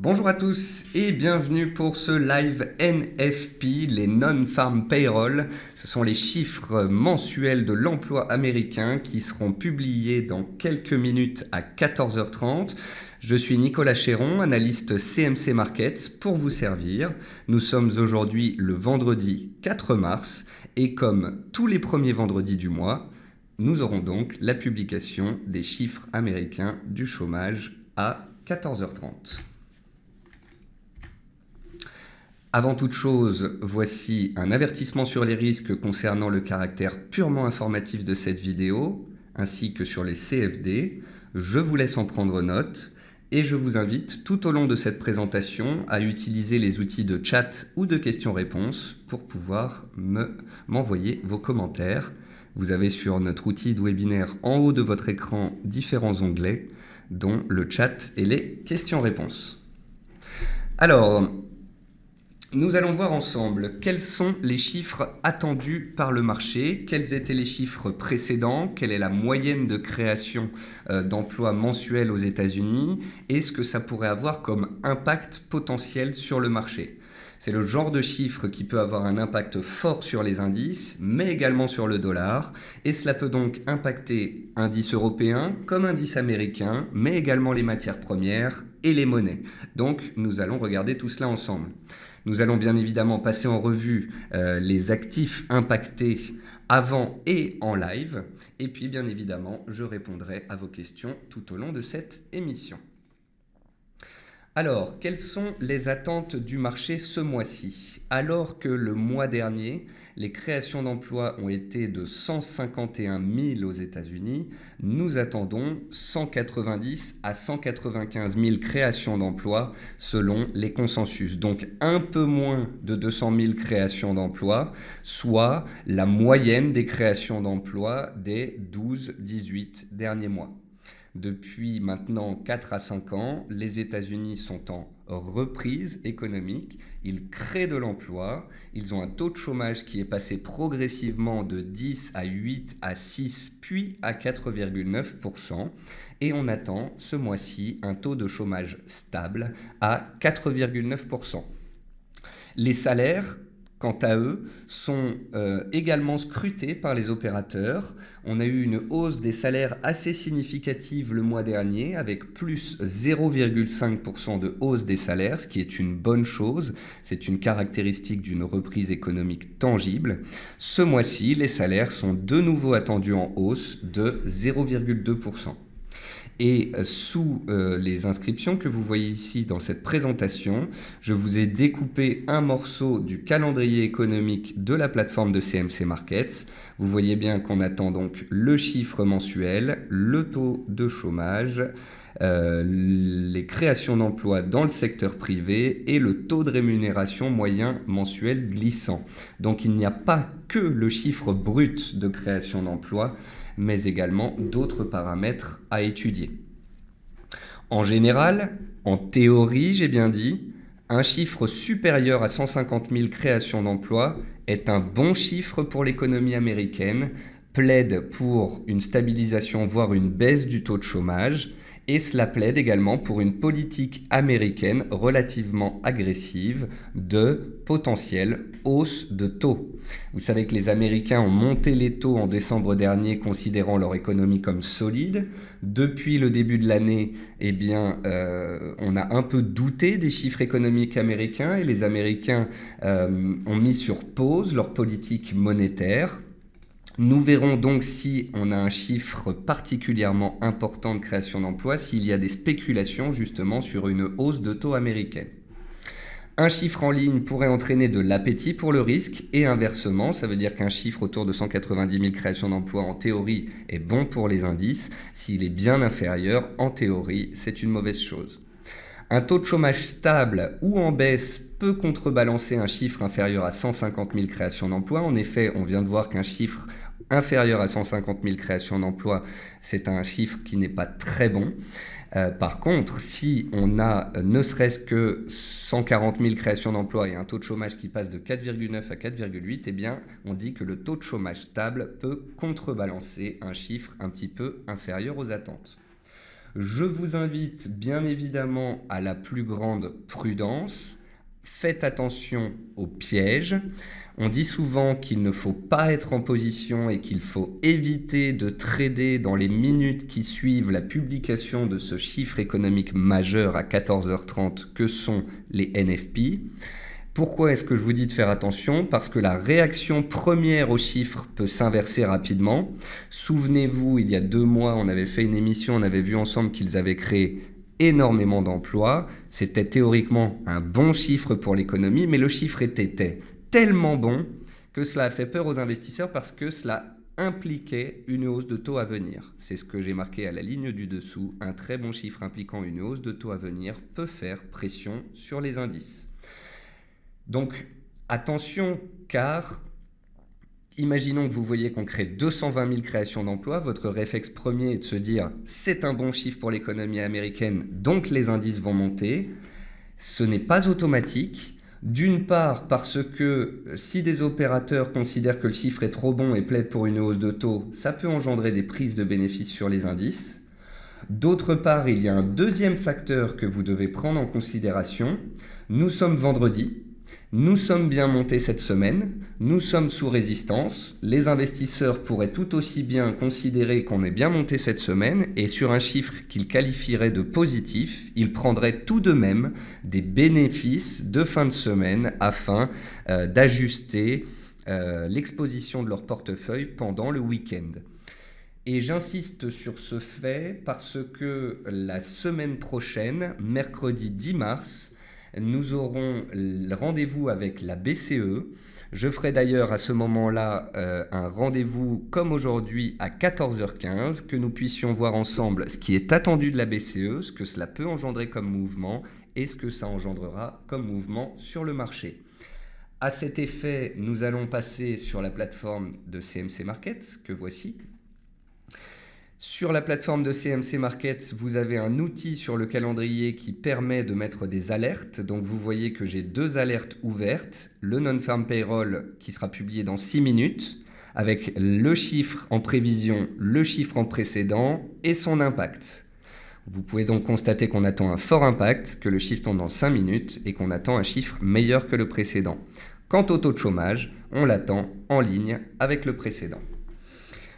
Bonjour à tous et bienvenue pour ce live NFP, les Non-Farm Payroll. Ce sont les chiffres mensuels de l'emploi américain qui seront publiés dans quelques minutes à 14h30. Je suis Nicolas Chéron, analyste CMC Markets pour vous servir. Nous sommes aujourd'hui le vendredi 4 mars et comme tous les premiers vendredis du mois, nous aurons donc la publication des chiffres américains du chômage à 14h30. Avant toute chose, voici un avertissement sur les risques concernant le caractère purement informatif de cette vidéo, ainsi que sur les CFD. Je vous laisse en prendre note et je vous invite tout au long de cette présentation à utiliser les outils de chat ou de questions-réponses pour pouvoir m'envoyer vos commentaires. Vous avez sur notre outil de webinaire en haut de votre écran différents onglets, dont le chat et les questions-réponses. Alors, nous allons voir ensemble quels sont les chiffres attendus par le marché, quels étaient les chiffres précédents, quelle est la moyenne de création d'emplois mensuels aux États-Unis et ce que ça pourrait avoir comme impact potentiel sur le marché. C'est le genre de chiffre qui peut avoir un impact fort sur les indices, mais également sur le dollar, et cela peut donc impacter indices européens comme indices américains, mais également les matières premières et les monnaies. Donc nous allons regarder tout cela ensemble. Nous allons bien évidemment passer en revue les actifs impactés avant et en live. Et puis bien évidemment, je répondrai à vos questions tout au long de cette émission. Alors, quelles sont les attentes du marché ce mois-ci? Alors que le mois dernier, les créations d'emplois ont été de 151 000 aux États-Unis, nous attendons 190 à 195 000 créations d'emplois selon les consensus. Donc un peu moins de 200 000 créations d'emplois, soit la moyenne des créations d'emplois des 12-18 derniers mois. Depuis maintenant 4 à 5 ans, les États-Unis sont en reprise économique, ils créent de l'emploi, ils ont un taux de chômage qui est passé progressivement de 10 à 8 à 6 puis à 4,9% et on attend ce mois-ci un taux de chômage stable à 4,9%. Les salaires, quant à eux, sont également scrutés par les opérateurs. On a eu une hausse des salaires assez significative le mois dernier, avec plus 0,5% de hausse des salaires, ce qui est une bonne chose. C'est une caractéristique d'une reprise économique tangible. Ce mois-ci, les salaires sont de nouveau attendus en hausse de 0,2%. Et sous les inscriptions que vous voyez ici dans cette présentation, je vous ai découpé un morceau du calendrier économique de la plateforme de CMC Markets. Vous voyez bien qu'on attend donc le chiffre mensuel, le taux de chômage, les créations d'emplois dans le secteur privé et le taux de rémunération moyen mensuel glissant. Donc il n'y a pas que le chiffre brut de création d'emplois, mais également d'autres paramètres à étudier. En général, en théorie, j'ai bien dit, un chiffre supérieur à 150 000 créations d'emplois est un bon chiffre pour l'économie américaine, plaide pour une stabilisation, voire une baisse du taux de chômage, et cela plaide également pour une politique américaine relativement agressive de potentielle hausse de taux. Vous savez que les Américains ont monté les taux en décembre dernier, considérant leur économie comme solide. Depuis le début de l'année, on a un peu douté des chiffres économiques américains et les Américains ont mis sur pause leur politique monétaire. Nous verrons donc si on a un chiffre particulièrement important de création d'emplois, s'il y a des spéculations justement sur une hausse de taux américaine. Un chiffre en ligne pourrait entraîner de l'appétit pour le risque et inversement, ça veut dire qu'un chiffre autour de 190 000 créations d'emplois en théorie est bon pour les indices. S'il est bien inférieur, en théorie, c'est une mauvaise chose. Un taux de chômage stable ou en baisse peut contrebalancer un chiffre inférieur à 150 000 créations d'emplois. En effet, on vient de voir qu'un chiffre inférieur à 150 000 créations d'emplois, c'est un chiffre qui n'est pas très bon. Par contre, si on a ne serait-ce que 140 000 créations d'emplois et un taux de chômage qui passe de 4,9 à 4,8, eh bien, on dit que le taux de chômage stable peut contrebalancer un chiffre un petit peu inférieur aux attentes. Je vous invite bien évidemment à la plus grande prudence. Faites attention aux pièges. On dit souvent qu'il ne faut pas être en position et qu'il faut éviter de trader dans les minutes qui suivent la publication de ce chiffre économique majeur à 14h30 que sont les NFP. Pourquoi est-ce que je vous dis de faire attention? Parce que la réaction première aux chiffres peut s'inverser rapidement. Souvenez-vous, il y a 2 mois, on avait fait une émission, on avait vu ensemble qu'ils avaient créé énormément d'emplois. C'était théoriquement un bon chiffre pour l'économie, mais le chiffre était tellement bon que cela a fait peur aux investisseurs parce que cela impliquait une hausse de taux à venir. C'est ce que j'ai marqué à la ligne du dessous. Un très bon chiffre impliquant une hausse de taux à venir peut faire pression sur les indices. Donc, attention, car imaginons que vous voyez qu'on crée 220 000 créations d'emplois. Votre réflexe premier est de se dire « c'est un bon chiffre pour l'économie américaine, donc les indices vont monter ». Ce n'est pas automatique. D'une part, parce que si des opérateurs considèrent que le chiffre est trop bon et plaident pour une hausse de taux, ça peut engendrer des prises de bénéfices sur les indices. D'autre part, il y a un deuxième facteur que vous devez prendre en considération. Nous sommes vendredi. Nous sommes bien montés cette semaine, nous sommes sous résistance, les investisseurs pourraient tout aussi bien considérer qu'on est bien monté cette semaine et sur un chiffre qu'ils qualifieraient de positif, ils prendraient tout de même des bénéfices de fin de semaine afin d'ajuster l'exposition de leur portefeuille pendant le week-end. Et j'insiste sur ce fait parce que la semaine prochaine, mercredi 10 mars, nous aurons rendez-vous avec la BCE. Je ferai d'ailleurs à ce moment-là un rendez-vous comme aujourd'hui à 14h15, que nous puissions voir ensemble ce qui est attendu de la BCE, ce que cela peut engendrer comme mouvement et ce que ça engendrera comme mouvement sur le marché. À cet effet, nous allons passer sur la plateforme de CMC Markets, que voici. Sur la plateforme de CMC Markets, vous avez un outil sur le calendrier qui permet de mettre des alertes. Donc vous voyez que j'ai 2 alertes ouvertes. Le non-farm payroll qui sera publié dans 6 minutes avec le chiffre en prévision, le chiffre en précédent et son impact. Vous pouvez donc constater qu'on attend un fort impact, que le chiffre tombe dans 5 minutes et qu'on attend un chiffre meilleur que le précédent. Quant au taux de chômage, on l'attend en ligne avec le précédent.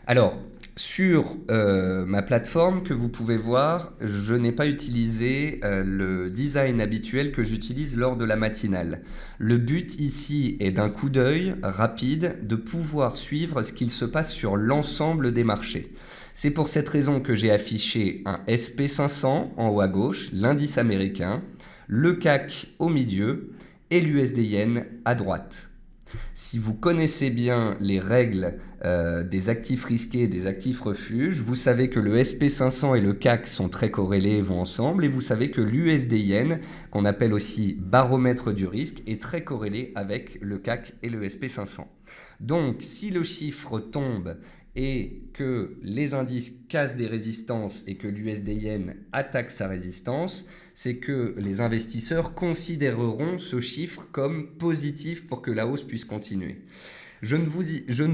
Alors, sur ma plateforme que vous pouvez voir, je n'ai pas utilisé le design habituel que j'utilise lors de la matinale. Le but ici est d'un coup d'œil rapide de pouvoir suivre ce qu'il se passe sur l'ensemble des marchés. C'est pour cette raison que j'ai affiché un SP500 en haut à gauche, l'indice américain, le CAC au milieu et l'USD Yen à droite. Si vous connaissez bien les règles des actifs risqués et des actifs refuges, vous savez que le SP500 et le CAC sont très corrélés et vont ensemble, et vous savez que l'USD Yen, qu'on appelle aussi baromètre du risque, est très corrélé avec le CAC et le SP500. Donc, si le chiffre tombe et que les indices cassent des résistances et que l'USD Yen attaque sa résistance, c'est que les investisseurs considéreront ce chiffre comme positif pour que la hausse puisse continuer. Je ne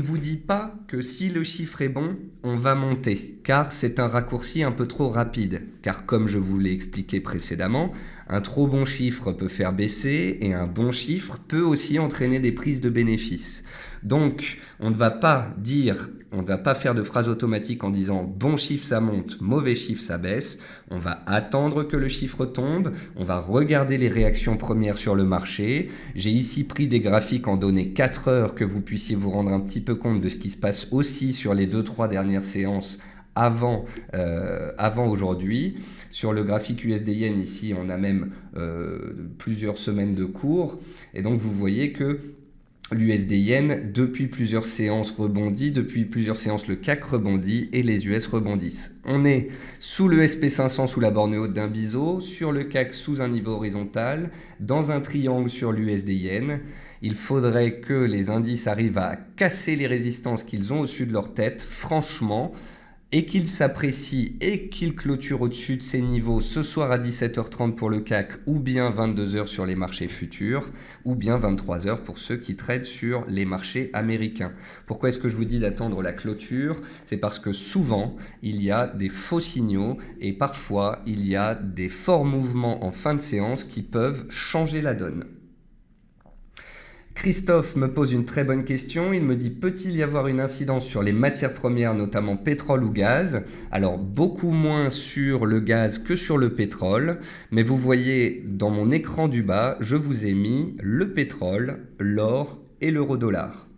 vous dis pas que si le chiffre est bon, on va monter, car c'est un raccourci un peu trop rapide. Car comme je vous l'ai expliqué précédemment, un trop bon chiffre peut faire baisser et un bon chiffre peut aussi entraîner des prises de bénéfices. Donc, on ne va pas faire de phrase automatique en disant bon chiffre ça monte, mauvais chiffre ça baisse. On va attendre que le chiffre tombe, on va regarder les réactions premières sur le marché. J'ai ici pris des graphiques en données 4 heures que vous puissiez vous rendre un petit peu compte de ce qui se passe aussi sur les 2-3 dernières séances avant aujourd'hui. Sur le graphique USD Yen ici, on a même plusieurs semaines de cours. Et donc vous voyez que l'USD Yen, depuis plusieurs séances rebondit, depuis plusieurs séances le CAC rebondit et les US rebondissent. On est sous le SP500 sous la borne haute d'un biseau, sur le CAC sous un niveau horizontal, dans un triangle sur l'USD Yen. Il faudrait que les indices arrivent à casser les résistances qu'ils ont au-dessus de leur tête. Franchement, et qu'il s'apprécie et qu'il clôture au-dessus de ces niveaux ce soir à 17h30 pour le CAC, ou bien 22h sur les marchés futurs, ou bien 23h pour ceux qui tradent sur les marchés américains. Pourquoi est-ce que je vous dis d'attendre la clôture? C'est parce que souvent, il y a des faux signaux et parfois, il y a des forts mouvements en fin de séance qui peuvent changer la donne. Christophe me pose une très bonne question. Il me dit, peut-il y avoir une incidence sur les matières premières, notamment pétrole ou gaz? Alors, beaucoup moins sur le gaz que sur le pétrole. Mais vous voyez, dans mon écran du bas, je vous ai mis le pétrole, l'or et l'euro-dollar.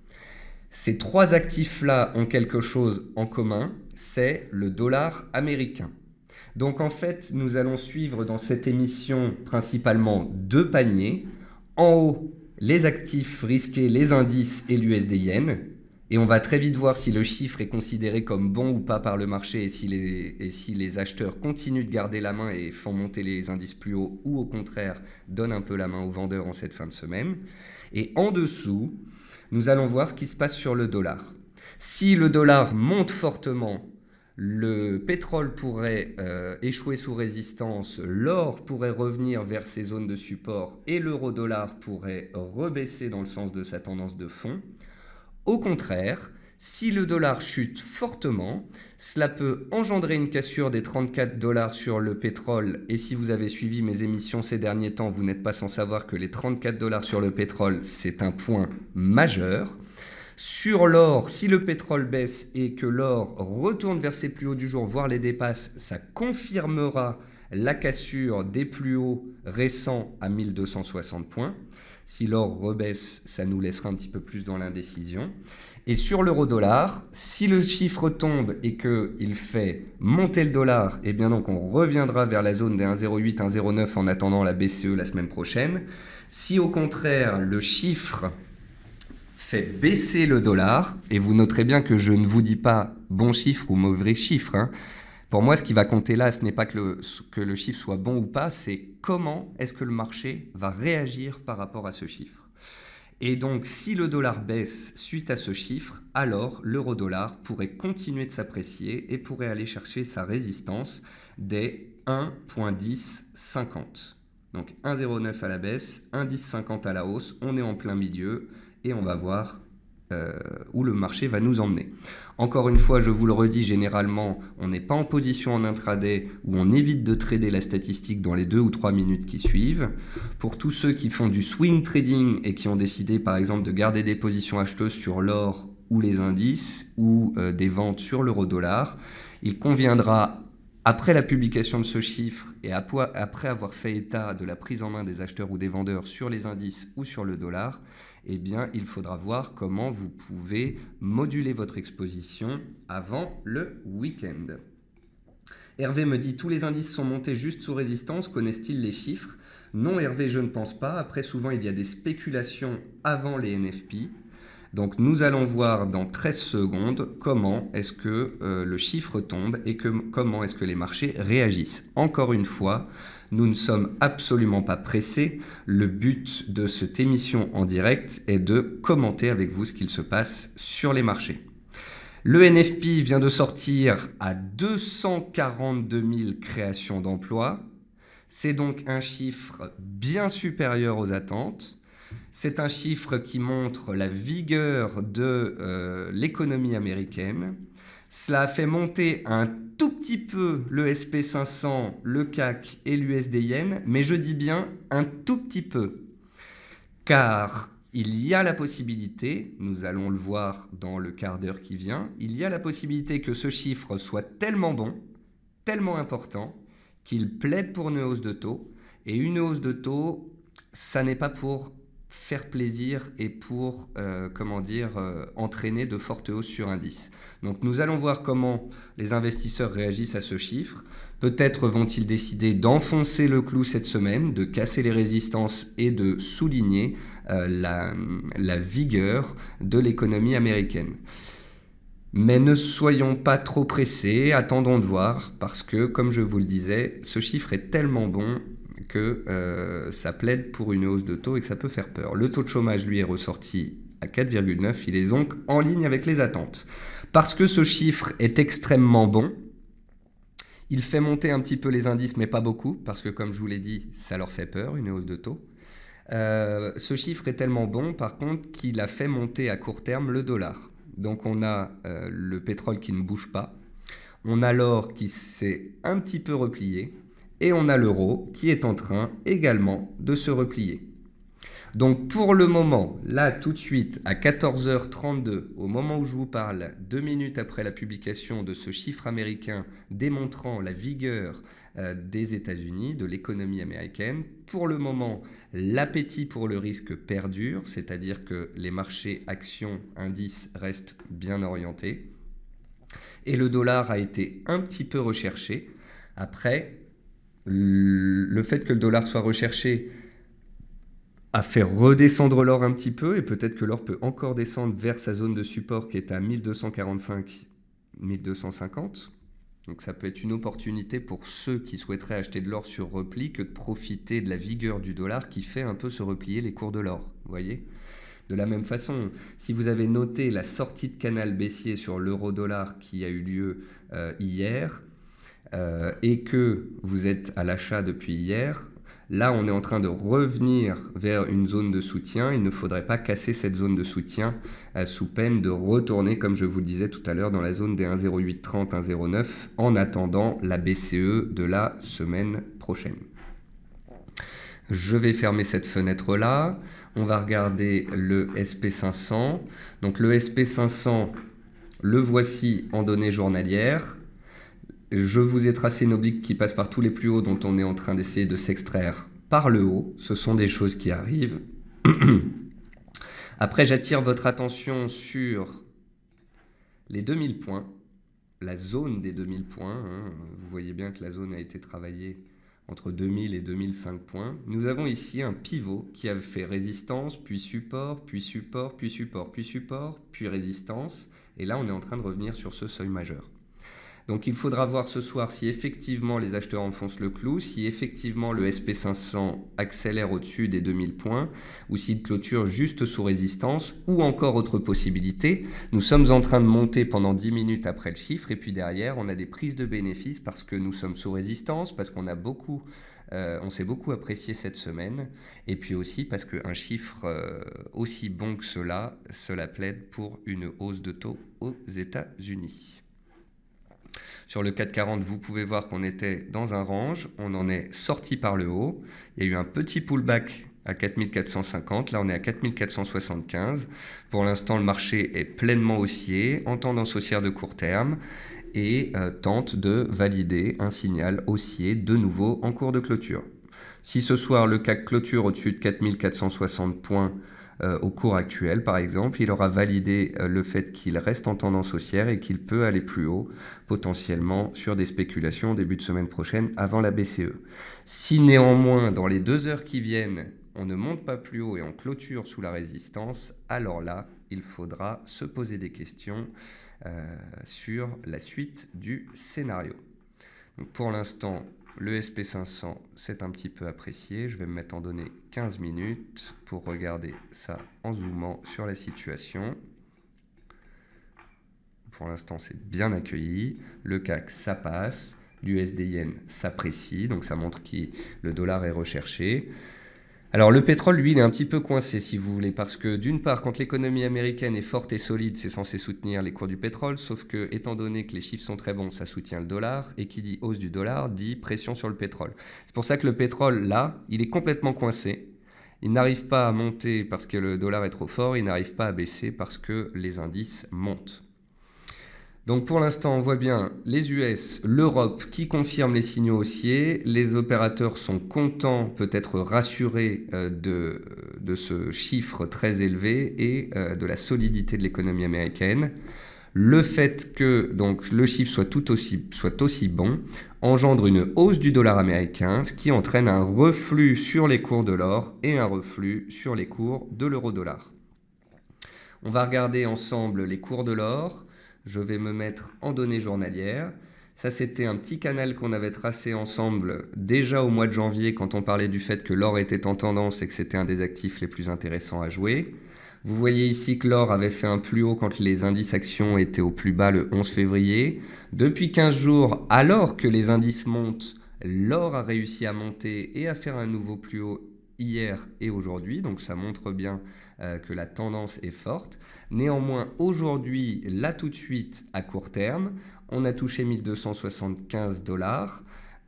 Ces trois actifs-là ont quelque chose en commun, c'est le dollar américain. Donc en fait, nous allons suivre dans cette émission principalement deux paniers. En haut, les actifs risqués, les indices et l'USD Yen. Et on va très vite voir si le chiffre est considéré comme bon ou pas par le marché et si les acheteurs continuent de garder la main et font monter les indices plus haut ou au contraire donnent un peu la main aux vendeurs en cette fin de semaine. Et en dessous, nous allons voir ce qui se passe sur le dollar. Si le dollar monte fortement, le pétrole pourrait échouer sous résistance, l'or pourrait revenir vers ses zones de support et l'euro-dollar pourrait rebaisser dans le sens de sa tendance de fond. Au contraire, si le dollar chute fortement, cela peut engendrer une cassure des 34 $ sur le pétrole. Et si vous avez suivi mes émissions ces derniers temps, vous n'êtes pas sans savoir que les 34 $ sur le pétrole, c'est un point majeur. Sur l'or, si le pétrole baisse et que l'or retourne vers ses plus hauts du jour, voire les dépasse, ça confirmera la cassure des plus hauts récents à 1260 points. Si l'or rebaisse, ça nous laissera un petit peu plus dans l'indécision. Et sur l'euro-dollar, si le chiffre tombe et qu'il fait monter le dollar, eh bien donc on reviendra vers la zone des 1,08, 1,09 en attendant la BCE la semaine prochaine. Si au contraire le chiffre fait baisser le dollar, et vous noterez bien que je ne vous dis pas bon chiffre ou mauvais chiffre, hein. Pour moi, ce qui va compter là, ce n'est pas que le chiffre soit bon ou pas, c'est comment est-ce que le marché va réagir par rapport à ce chiffre. Et donc, si le dollar baisse suite à ce chiffre, alors l'euro-dollar pourrait continuer de s'apprécier et pourrait aller chercher sa résistance des 1,1050. Donc 1,09 à la baisse, 1,1050 à la hausse, on est en plein milieu et on va voir où le marché va nous emmener. Encore une fois, je vous le redis, généralement, on n'est pas en position en intraday où on évite de trader la statistique dans les 2 ou 3 minutes qui suivent. Pour tous ceux qui font du swing trading et qui ont décidé, par exemple, de garder des positions acheteuses sur l'or ou les indices ou des ventes sur l'euro-dollar, il conviendra, après la publication de ce chiffre et après avoir fait état de la prise en main des acheteurs ou des vendeurs sur les indices ou sur le dollar, eh bien, il faudra voir comment vous pouvez moduler votre exposition avant le week-end. Hervé me dit, tous les indices sont montés juste sous résistance, connaissent-ils les chiffres? Non Hervé, je ne pense pas. Après, souvent, il y a des spéculations avant les NFP. Donc nous allons voir dans 13 secondes comment est-ce que le chiffre tombe et comment est-ce que les marchés réagissent. Encore une fois, nous ne sommes absolument pas pressés. Le but de cette émission en direct est de commenter avec vous ce qu'il se passe sur les marchés. Le NFP vient de sortir à 242 000 créations d'emplois. C'est donc un chiffre bien supérieur aux attentes. C'est un chiffre qui montre la vigueur de l'économie américaine. Cela a fait monter un tout petit peu le SP500, le CAC et l'USD Yen, mais je dis bien un tout petit peu. Car il y a la possibilité, nous allons le voir dans le quart d'heure qui vient, il y a la possibilité que ce chiffre soit tellement bon, tellement important, qu'il plaide pour une hausse de taux. Et une hausse de taux, ça n'est pas pour faire plaisir et pour entraîner de fortes hausses sur indice. Donc nous allons voir comment les investisseurs réagissent à ce chiffre. Peut-être vont-ils décider d'enfoncer le clou cette semaine, de casser les résistances et de souligner la vigueur de l'économie américaine. Mais ne soyons pas trop pressés, attendons de voir, parce que, comme je vous le disais, ce chiffre est tellement bon que ça plaide pour une hausse de taux et que ça peut faire peur. Le taux de chômage, lui, est ressorti à 4,9. Il est donc en ligne avec les attentes. Parce que ce chiffre est extrêmement bon, il fait monter un petit peu les indices, mais pas beaucoup, parce que comme je vous l'ai dit, ça leur fait peur, une hausse de taux. Ce chiffre est tellement bon, par contre, qu'il a fait monter à court terme le dollar. Donc on a le pétrole qui ne bouge pas, on a l'or qui s'est un petit peu replié, et on a l'euro qui est en train également de se replier. Donc pour le moment, là tout de suite, à 14h32, au moment où je vous parle, 2 minutes après la publication de ce chiffre américain démontrant la vigueur des États-Unis, de l'économie américaine, pour le moment, l'appétit pour le risque perdure, c'est-à-dire que les marchés actions, indices restent bien orientés. Et le dollar a été un petit peu recherché. Après, le fait que le dollar soit recherché a fait redescendre l'or un petit peu, et peut-être que l'or peut encore descendre vers sa zone de support qui est à 1245-1250. Donc ça peut être une opportunité pour ceux qui souhaiteraient acheter de l'or sur repli que de profiter de la vigueur du dollar qui fait un peu se replier les cours de l'or. Vous voyez ? De la même façon, si vous avez noté la sortie de canal baissier sur l'euro-dollar qui a eu lieu hier, et que vous êtes à l'achat depuis hier, là on est en train de revenir vers une zone de soutien. Il ne faudrait pas casser cette zone de soutien sous peine de retourner, comme je vous le disais tout à l'heure, dans la zone des 1,0830, 1,09 en attendant la BCE de la semaine prochaine. Je vais fermer cette fenêtre-là. On va regarder le SP500. Donc le SP500, le voici en données journalières. Je vous ai tracé une oblique qui passe par tous les plus hauts dont on est en train d'essayer de s'extraire par le haut. Ce sont des choses qui arrivent. Après, j'attire votre attention sur les 2000 points, la zone des 2000 points. Vous voyez bien que la zone a été travaillée entre 2000 et 2005 points. Nous avons ici un pivot qui a fait résistance, puis support, puis support, puis support, puis support, puis résistance. Et là, on est en train de revenir sur ce seuil majeur. Donc il faudra voir ce soir si effectivement les acheteurs enfoncent le clou, si effectivement le SP500 accélère au-dessus des 2000 points, ou s'il clôture juste sous résistance, ou encore autre possibilité. Nous sommes en train de monter pendant 10 minutes après le chiffre, et puis derrière on a des prises de bénéfices parce que nous sommes sous résistance, parce qu'on a on s'est beaucoup apprécié cette semaine, et puis aussi parce qu'un chiffre aussi bon que cela plaide pour une hausse de taux aux États-Unis. Sur le 440, vous pouvez voir qu'on était dans un range, on en est sorti par le haut. Il y a eu un petit pullback à 4450, là on est à 4475. Pour l'instant, le marché est pleinement haussier, en tendance haussière de court terme, et tente de valider un signal haussier de nouveau en cours de clôture. Si ce soir le CAC clôture au-dessus de 4460 points, au cours actuel, par exemple, il aura validé le fait qu'il reste en tendance haussière et qu'il peut aller plus haut, potentiellement sur des spéculations au début de semaine prochaine avant la BCE. Si néanmoins, dans les 2 heures qui viennent, on ne monte pas plus haut et on clôture sous la résistance, alors là, il faudra se poser des questions sur la suite du scénario. Donc pour l'instant, le SP500, c'est un petit peu apprécié. Je vais me mettre en données 15 minutes pour regarder ça en zoomant sur la situation. Pour l'instant, c'est bien accueilli. Le CAC, ça passe. L'USD-Yen s'apprécie, donc ça montre que le dollar est recherché. Alors le pétrole, lui, il est un petit peu coincé, si vous voulez, parce que d'une part, quand l'économie américaine est forte et solide, c'est censé soutenir les cours du pétrole, sauf que, étant donné que les chiffres sont très bons, ça soutient le dollar, et qui dit hausse du dollar, dit pression sur le pétrole. C'est pour ça que le pétrole, là, il est complètement coincé. Il n'arrive pas à monter parce que le dollar est trop fort, il n'arrive pas à baisser parce que les indices montent. Donc pour l'instant, on voit bien les US, l'Europe qui confirment les signaux haussiers. Les opérateurs sont contents, peut-être rassurés de ce chiffre très élevé et de la solidité de l'économie américaine. Le fait que donc, le chiffre soit aussi bon engendre une hausse du dollar américain, ce qui entraîne un reflux sur les cours de l'or et un reflux sur les cours de l'euro-dollar. On va regarder ensemble les cours de l'or. Je vais me mettre en données journalières. Ça, c'était un petit canal qu'on avait tracé ensemble déjà au mois de janvier quand on parlait du fait que l'or était en tendance et que c'était un des actifs les plus intéressants à jouer. Vous voyez ici que l'or avait fait un plus haut quand les indices actions étaient au plus bas le 11 février. Depuis 15 jours, alors que les indices montent, l'or a réussi à monter et à faire un nouveau plus haut hier et aujourd'hui. Donc ça montre bien que la tendance est forte. Néanmoins, aujourd'hui, là tout de suite, à court terme, on a touché 1275 $.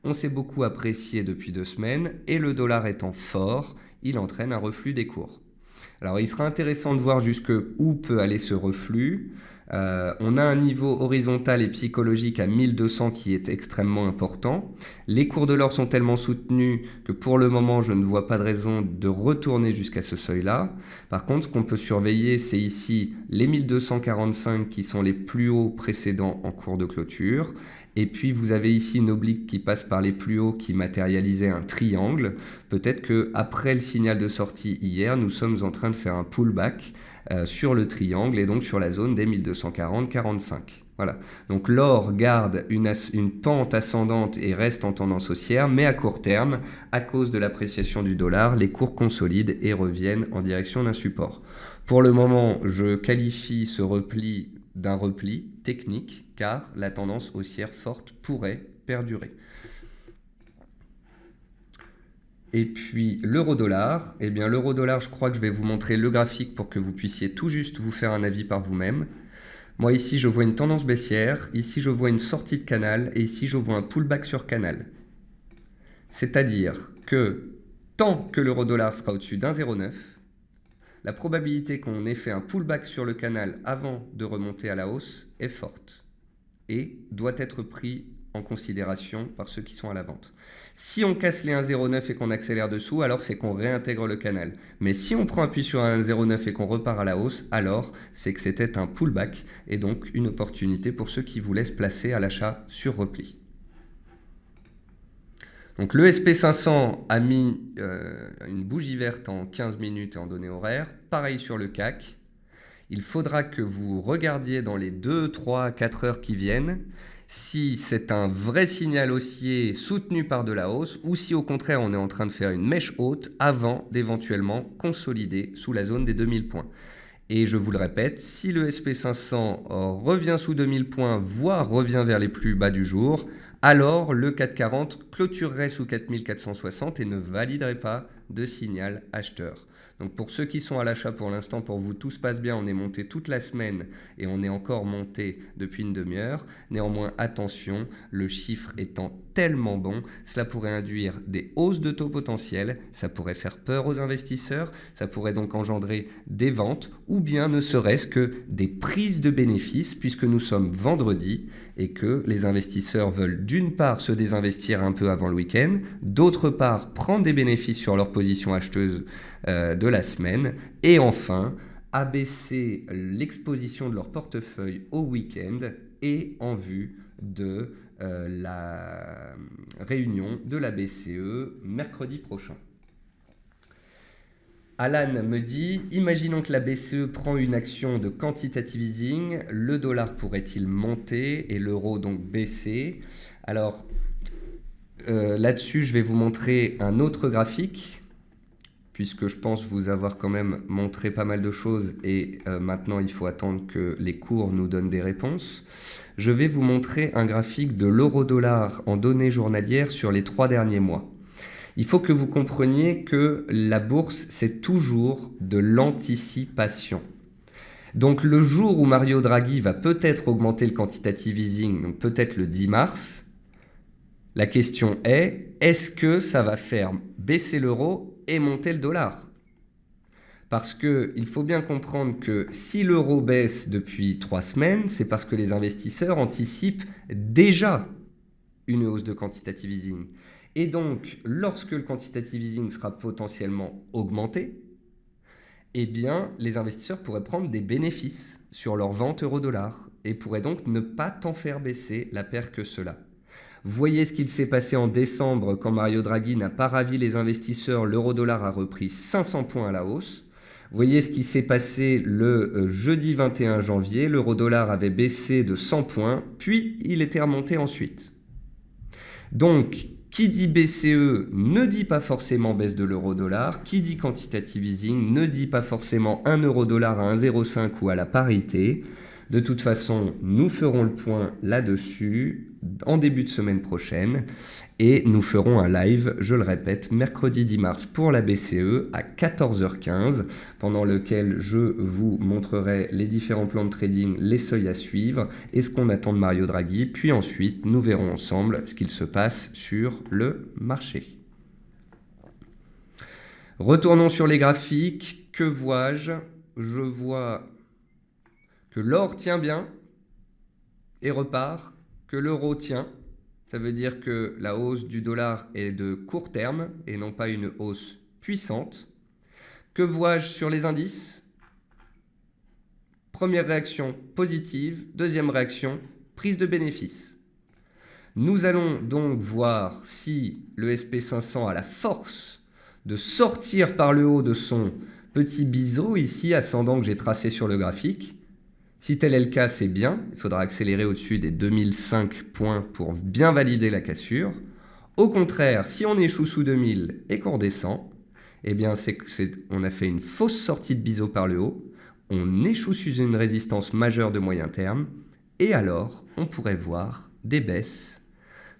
On s'est beaucoup apprécié depuis 2 semaines et le dollar étant fort, il entraîne un reflux des cours. Alors il sera intéressant de voir jusqu'où peut aller ce reflux. On a un niveau horizontal et psychologique à 1200 qui est extrêmement important. Les cours de l'or sont tellement soutenus que pour le moment je ne vois pas de raison de retourner jusqu'à ce seuil-là. Par contre, ce qu'on peut surveiller, c'est ici les 1245 qui sont les plus hauts précédents en cours de clôture. Et puis vous avez ici une oblique qui passe par les plus hauts qui matérialisait un triangle. Peut-être qu'après le signal de sortie hier, nous sommes en train de faire un pullback sur le triangle et donc sur la zone des 1240-45. Voilà. Donc l'or garde une pente ascendante et reste en tendance haussière, mais à court terme, à cause de l'appréciation du dollar, les cours consolident et reviennent en direction d'un support. Pour le moment, je qualifie ce repli d'un repli technique car la tendance haussière forte pourrait perdurer. Et puis l'euro-dollar, eh bien l'euro-dollar, je crois que je vais vous montrer le graphique pour que vous puissiez tout juste vous faire un avis par vous-même. Moi ici je vois une tendance baissière, ici je vois une sortie de canal et ici je vois un pullback sur canal. C'est-à-dire que tant que l'euro-dollar sera au-dessus d'1,09, la probabilité qu'on ait fait un pullback sur le canal avant de remonter à la hausse est forte et doit être pris en considération par ceux qui sont à la vente. Si on casse les 1,09 et qu'on accélère dessous, alors c'est qu'on réintègre le canal. Mais si on prend appui sur un 1,09 et qu'on repart à la hausse, alors c'est que c'était un pullback et donc une opportunité pour ceux qui voulaient se placer à l'achat sur repli. Donc le SP500 a mis une bougie verte en 15 minutes et en données horaires. Pareil sur le CAC. Il faudra que vous regardiez dans les 2, 3, 4 heures qui viennent si c'est un vrai signal haussier soutenu par de la hausse ou si au contraire on est en train de faire une mèche haute avant d'éventuellement consolider sous la zone des 2000 points. Et je vous le répète, si le SP500 revient sous 2000 points, voire revient vers les plus bas du jour, alors le CAC 40 clôturerait sous 4460 et ne validerait pas de signal acheteur. Donc pour ceux qui sont à l'achat pour l'instant, pour vous, tout se passe bien. On est monté toute la semaine et on est encore monté depuis une demi-heure. Néanmoins, attention, le chiffre étant tellement bon, cela pourrait induire des hausses de taux potentielles, ça pourrait faire peur aux investisseurs, ça pourrait donc engendrer des ventes ou bien ne serait-ce que des prises de bénéfices puisque nous sommes vendredi et que les investisseurs veulent d'une part se désinvestir un peu avant le week-end, d'autre part prendre des bénéfices sur leur position acheteuse de la semaine et enfin abaisser l'exposition de leur portefeuille au week-end et en vue de la réunion de la BCE mercredi prochain. Alan me dit, imaginons que la BCE prend une action de quantitative easing, le dollar pourrait-il monter et l'euro donc baisser? Alors là-dessus, je vais vous montrer un autre graphique, puisque je pense vous avoir quand même montré pas mal de choses et maintenant il faut attendre que les cours nous donnent des réponses. Je vais vous montrer un graphique de l'euro-dollar en données journalières sur les 3 derniers mois. Il faut que vous compreniez que la bourse, c'est toujours de l'anticipation. Donc le jour où Mario Draghi va peut-être augmenter le quantitative easing, donc peut-être le 10 mars, la question est-ce que ça va faire baisser l'euro et monter le dollar? Parce qu'il faut bien comprendre que si l'euro baisse depuis 3 semaines, c'est parce que les investisseurs anticipent déjà une hausse de quantitative easing. Et donc, lorsque le quantitative easing sera potentiellement augmenté, eh bien, les investisseurs pourraient prendre des bénéfices sur leur vente euro-dollar et pourraient donc ne pas tant faire baisser la paire que cela. Voyez ce qu'il s'est passé en décembre quand Mario Draghi n'a pas ravi les investisseurs, l'euro-dollar a repris 500 points à la hausse. Voyez ce qui s'est passé le jeudi 21 janvier, l'euro-dollar avait baissé de 100 points, puis il était remonté ensuite. Donc, Qui dit BCE ne dit pas forcément baisse de l'euro-dollar. Qui dit quantitative easing ne dit pas forcément 1 euro-dollar à 1,05 ou à la parité. De toute façon, nous ferons le point là-dessus en début de semaine prochaine et nous ferons un live, je le répète, mercredi 10 mars pour la BCE à 14h15, pendant lequel je vous montrerai les différents plans de trading, les seuils à suivre et ce qu'on attend de Mario Draghi. Puis ensuite, nous verrons ensemble ce qu'il se passe sur le marché. Retournons sur les graphiques. Que vois-je? Je vois que l'or tient bien et repart, que l'euro tient. Ça veut dire que la hausse du dollar est de court terme et non pas une hausse puissante. Que vois-je sur les indices? Première réaction positive, deuxième réaction, prise de bénéfice. Nous allons donc voir si le SP500 a la force de sortir par le haut de son petit biseau ici, ascendant que j'ai tracé sur le graphique. Si tel est le cas, c'est bien. Il faudra accélérer au-dessus des 2005 points pour bien valider la cassure. Au contraire, si on échoue sous 2000 et qu'on redescend, eh bien, on a fait une fausse sortie de biseau par le haut. On échoue sous une résistance majeure de moyen terme. Et alors, on pourrait voir des baisses,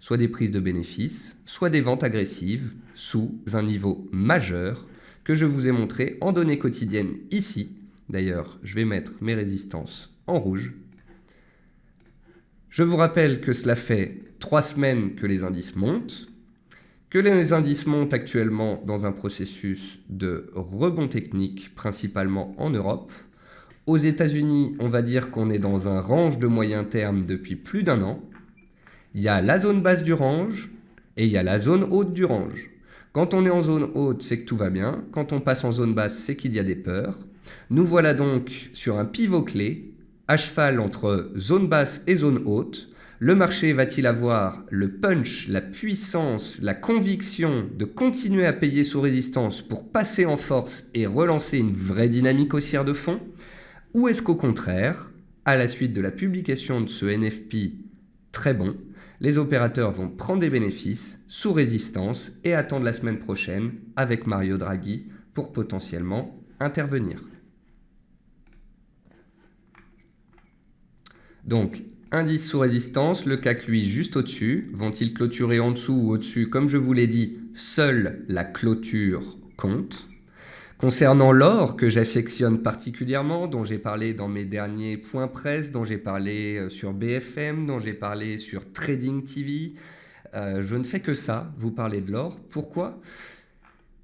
soit des prises de bénéfices, soit des ventes agressives sous un niveau majeur que je vous ai montré en données quotidiennes ici. D'ailleurs, je vais mettre mes résistances en rouge. Je vous rappelle que cela fait 3 semaines que les indices montent, que les indices montent actuellement dans un processus de rebond technique, principalement en Europe. Aux États-Unis, on va dire qu'on est dans un range de moyen terme depuis plus d'1 an. Il y a la zone basse du range et il y a la zone haute du range. Quand on est en zone haute, c'est que tout va bien. Quand on passe en zone basse, c'est qu'il y a des peurs. Nous voilà donc sur un pivot clé, à cheval entre zone basse et zone haute. Le marché va-t-il avoir le punch, la puissance, la conviction de continuer à payer sous résistance pour passer en force et relancer une vraie dynamique haussière de fond? Ou est-ce qu'au contraire, à la suite de la publication de ce NFP très bon, les opérateurs vont prendre des bénéfices sous résistance et attendre la semaine prochaine avec Mario Draghi pour potentiellement intervenir? Donc, indice sous résistance, le CAC lui juste au-dessus. Vont-ils clôturer en dessous ou au-dessus? Comme je vous l'ai dit, seule la clôture compte. Concernant l'or, que j'affectionne particulièrement, dont j'ai parlé dans mes derniers points presse, dont j'ai parlé sur BFM, dont j'ai parlé sur Trading TV, je ne fais que ça, vous parler de l'or. Pourquoi?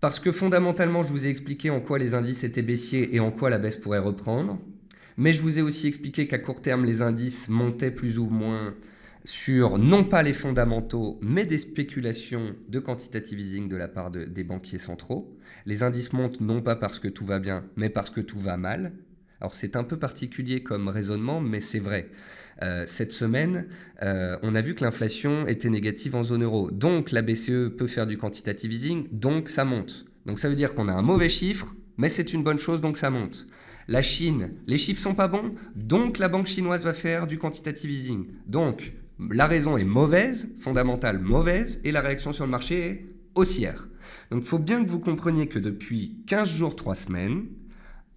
Parce que fondamentalement, je vous ai expliqué en quoi les indices étaient baissiers et en quoi la baisse pourrait reprendre. Mais je vous ai aussi expliqué qu'à court terme, les indices montaient plus ou moins sur non pas les fondamentaux, mais des spéculations de quantitative easing de la part des banquiers centraux. Les indices montent non pas parce que tout va bien, mais parce que tout va mal. Alors c'est un peu particulier comme raisonnement, mais c'est vrai. Cette semaine, on a vu que l'inflation était négative en zone euro. Donc la BCE peut faire du quantitative easing, donc ça monte. Donc ça veut dire qu'on a un mauvais chiffre, mais c'est une bonne chose, donc ça monte. La Chine, les chiffres sont pas bons, donc la banque chinoise va faire du quantitative easing. Donc, la raison est mauvaise, fondamentale mauvaise, et la réaction sur le marché est haussière. Donc, il faut bien que vous compreniez que depuis 15 jours, 3 semaines,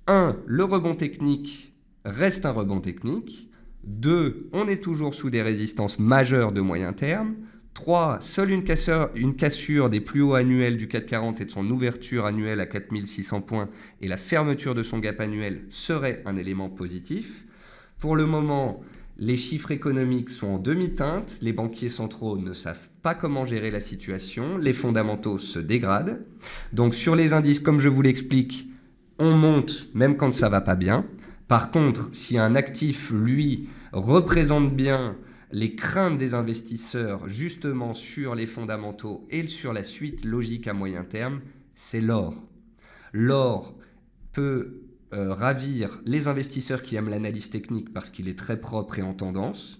1, le rebond technique reste un rebond technique. 2, on est toujours sous des résistances majeures de moyen terme. 3, seule une cassure des plus hauts annuels du CAC 40 et de son ouverture annuelle à 4600 points et la fermeture de son gap annuel serait un élément positif. Pour le moment, les chiffres économiques sont en demi-teinte, les banquiers centraux ne savent pas comment gérer la situation, les fondamentaux se dégradent. Donc sur les indices, comme je vous l'explique, on monte même quand ça ne va pas bien. Par contre, si un actif, lui, représente bien les craintes des investisseurs justement sur les fondamentaux et sur la suite logique à moyen terme, c'est l'or. L'or peut ravir les investisseurs qui aiment l'analyse technique parce qu'il est très propre et en tendance.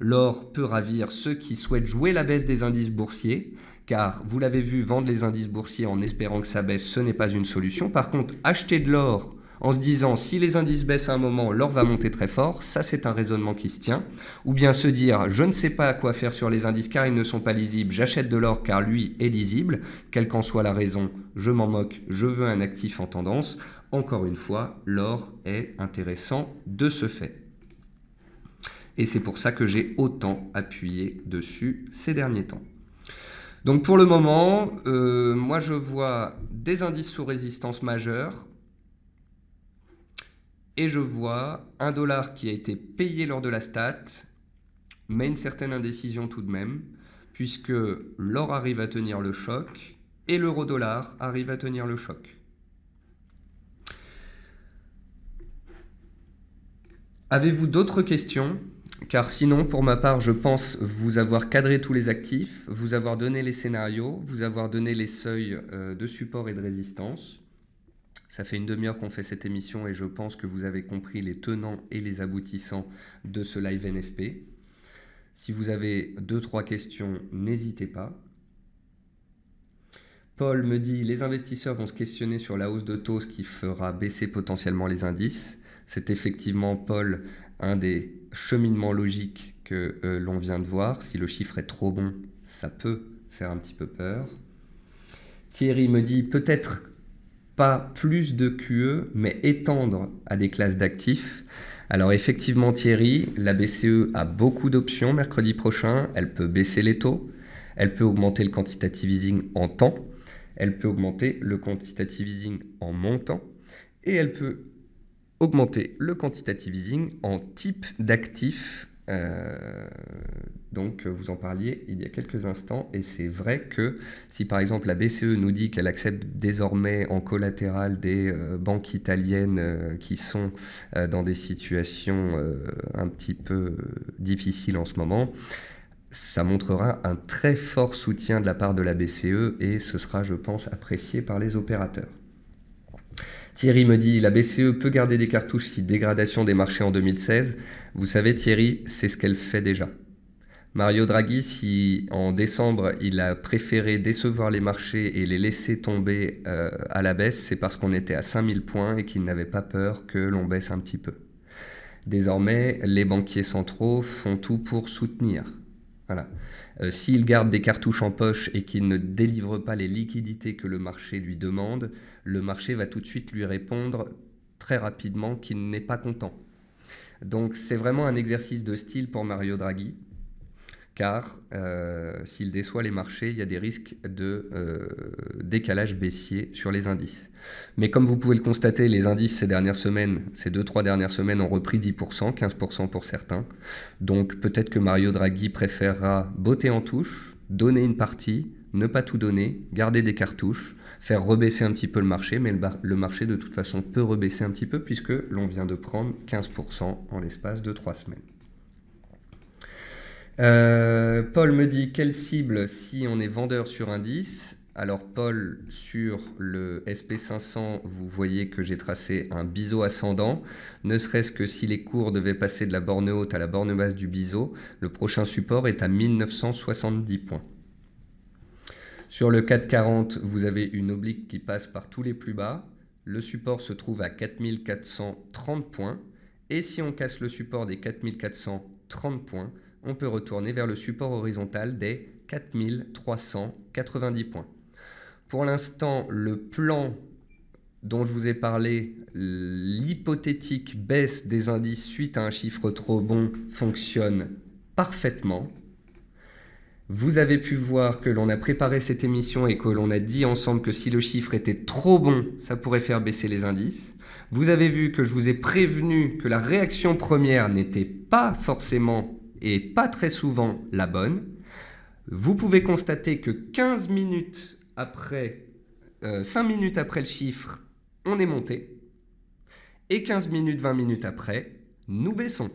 L'or peut ravir ceux qui souhaitent jouer la baisse des indices boursiers, car vous l'avez vu, vendre les indices boursiers en espérant que ça baisse, ce n'est pas une solution. Par contre, acheter de l'or en se disant si les indices baissent à un moment, l'or va monter très fort, ça c'est un raisonnement qui se tient, ou bien se dire je ne sais pas quoi faire sur les indices car ils ne sont pas lisibles, j'achète de l'or car lui est lisible, quelle qu'en soit la raison, je m'en moque, je veux un actif en tendance. Encore une fois, l'or est intéressant de ce fait. Et c'est pour ça que j'ai autant appuyé dessus ces derniers temps. Donc pour le moment, moi je vois des indices sous résistance majeure et je vois un dollar qui a été payé lors de la stat, mais une certaine indécision tout de même, puisque l'or arrive à tenir le choc et l'euro-dollar arrive à tenir le choc. Avez-vous d'autres questions ? Car sinon, pour ma part, je pense vous avoir cadré tous les actifs, vous avoir donné les scénarios, vous avoir donné les seuils de support et de résistance. Ça fait une demi-heure qu'on fait cette émission et je pense que vous avez compris les tenants et les aboutissants de ce live NFP. Si vous avez 2-3 questions, n'hésitez pas. Paul me dit « Les investisseurs vont se questionner sur la hausse de taux, ce qui fera baisser potentiellement les indices. » C'est effectivement, Paul, un des cheminements logiques que l'on vient de voir. Si le chiffre est trop bon, ça peut faire un petit peu peur. Thierry me dit « Peut-être pas plus de QE, mais étendre à des classes d'actifs. » Alors effectivement, Thierry, la BCE a beaucoup d'options mercredi prochain. Elle peut baisser les taux, elle peut augmenter le quantitative easing en temps, elle peut augmenter le quantitative easing en montant et elle peut augmenter le quantitative easing en type d'actif. Donc vous en parliez il y a quelques instants et c'est vrai que si par exemple la BCE nous dit qu'elle accepte désormais en collatéral des banques italiennes qui sont dans des situations un petit peu difficiles en ce moment, ça montrera un très fort soutien de la part de la BCE et ce sera, je pense, apprécié par les opérateurs. Thierry me dit « La BCE peut garder des cartouches si dégradation des marchés en 2016 ». Vous savez Thierry, c'est ce qu'elle fait déjà. Mario Draghi, si en décembre il a préféré décevoir les marchés et les laisser tomber à la baisse, c'est parce qu'on était à 5000 points et qu'il n'avait pas peur que l'on baisse un petit peu. Désormais, les banquiers centraux font tout pour soutenir. Voilà. S'il garde des cartouches en poche et qu'il ne délivre pas les liquidités que le marché lui demande, le marché va tout de suite lui répondre très rapidement qu'il n'est pas content. Donc c'est vraiment un exercice de style pour Mario Draghi, car s'il déçoit les marchés, il y a des risques de décalage baissier sur les indices. Mais comme vous pouvez le constater, les indices ces dernières semaines, ces 2-3 dernières semaines ont repris 10%, 15% pour certains. Donc peut-être que Mario Draghi préférera botter en touche, donner une partie, ne pas tout donner, garder des cartouches, faire rebaisser un petit peu le marché, mais le marché de toute façon peut rebaisser un petit peu puisque l'on vient de prendre 15% en l'espace de 3 semaines. Paul me dit quelle cible si on est vendeur sur indice. Alors Paul, sur le SP500, vous voyez que j'ai tracé un biseau ascendant, ne serait-ce que si les cours devaient passer de la borne haute à la borne basse du biseau, le prochain support est à 1970 points. Sur le 440, vous avez une oblique qui passe par tous les plus bas, le support se trouve à 4430 points, et si on casse le support des 4430 points, on peut retourner vers le support horizontal des 4390 points. Pour l'instant, le plan dont je vous ai parlé, l'hypothétique baisse des indices suite à un chiffre trop bon, fonctionne parfaitement. Vous avez pu voir que l'on a préparé cette émission et que l'on a dit ensemble que si le chiffre était trop bon, ça pourrait faire baisser les indices. Vous avez vu que je vous ai prévenu que la réaction première n'était pas forcément et pas très souvent la bonne. Vous pouvez constater que 15 minutes après, 5 minutes après le chiffre, on est monté. Et 15 minutes, 20 minutes après, nous baissons.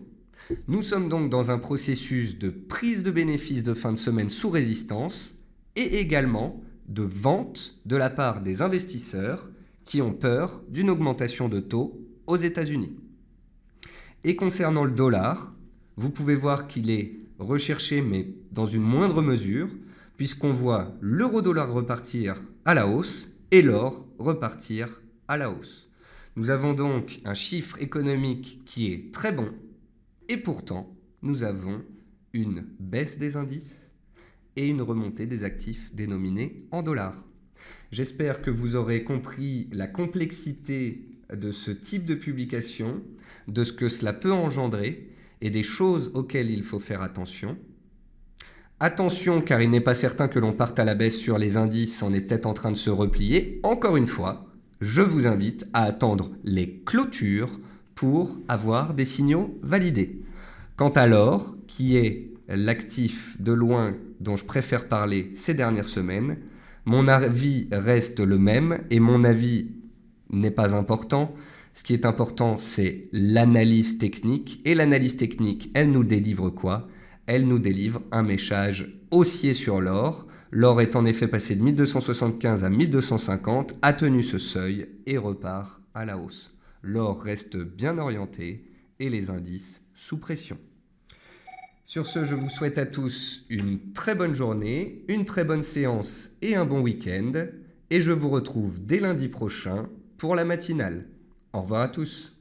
Nous sommes donc dans un processus de prise de bénéfices de fin de semaine sous résistance et également de vente de la part des investisseurs qui ont peur d'une augmentation de taux aux États-Unis. Et concernant le dollar, vous pouvez voir qu'il est recherché, mais dans une moindre mesure, puisqu'on voit l'euro-dollar repartir à la hausse et l'or repartir à la hausse. Nous avons donc un chiffre économique qui est très bon, et pourtant, nous avons une baisse des indices et une remontée des actifs dénominés en dollars. J'espère que vous aurez compris la complexité de ce type de publication, de ce que cela peut engendrer et des choses auxquelles il faut faire attention. Attention, car il n'est pas certain que l'on parte à la baisse sur les indices, on est peut-être en train de se replier. Encore une fois, je vous invite à attendre les clôtures pour avoir des signaux validés. Quant à l'or, qui est l'actif de loin dont je préfère parler ces dernières semaines, mon avis reste le même et mon avis n'est pas important. Ce qui est important, c'est l'analyse technique. Et l'analyse technique, elle nous délivre quoi? Elle nous délivre un message haussier sur l'or. L'or est en effet passé de 1275 à 1250, a tenu ce seuil et repart à la hausse. L'or reste bien orienté et les indices sous pression. Sur ce, je vous souhaite à tous une très bonne journée, une très bonne séance et un bon week-end. Et je vous retrouve dès lundi prochain pour la matinale. Au revoir à tous.